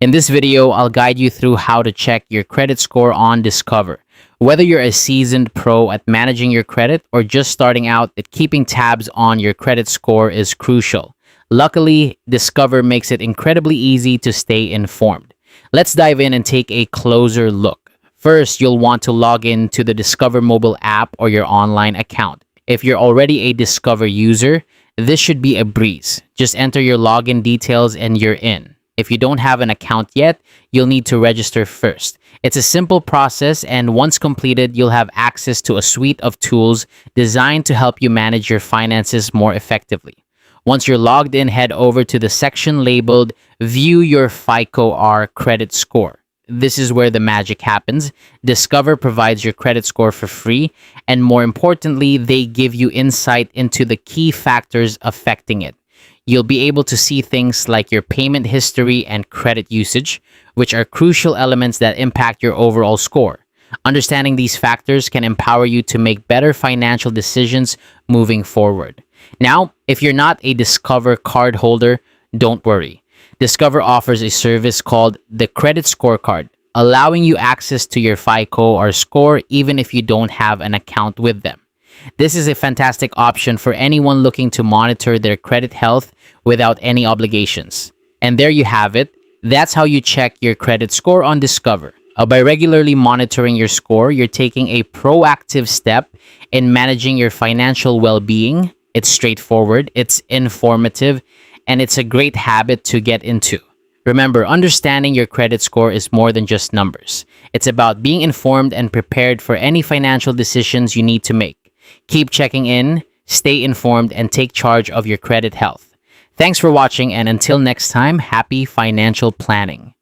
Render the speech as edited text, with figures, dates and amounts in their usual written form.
In this video, I'll guide you through how to check your credit score on Discover. Whether you're a seasoned pro at managing your credit or just starting out, that keeping tabs on your credit score is crucial. Luckily, Discover makes it incredibly easy to stay informed. Let's dive in and take a closer look. First, you'll want to log in to the Discover mobile app or your online account. If you're already a Discover user, this should be a breeze. Just enter your login details and you're in. If you don't have an account yet, you'll need to register first. It's a simple process, and once completed, you'll have access to a suite of tools designed to help you manage your finances more effectively. Once you're logged in, head over to the section labeled View Your FICO-R Credit Score. This is where the magic happens. Discover provides your credit score for free, and more importantly, they give you insight into the key factors affecting it. You'll be able to see things like your payment history and credit usage, which are crucial elements that impact your overall score. Understanding these factors can empower you to make better financial decisions moving forward. Now, if you're not a Discover card holder, don't worry. Discover offers a service called the Credit Scorecard, allowing you access to your FICO-R score even if you don't have an account with them. This is a fantastic option for anyone looking to monitor their credit health without any obligations. And there you have it. That's how you check your credit score on Discover. By regularly monitoring your score, you're taking a proactive step in managing your financial well-being. It's straightforward, it's informative, and it's a great habit to get into. Remember, understanding your credit score is more than just numbers. It's about being informed and prepared for any financial decisions you need to make. Keep checking in, stay informed, and take charge of your credit health. Thanks for watching, and until next time, happy financial planning.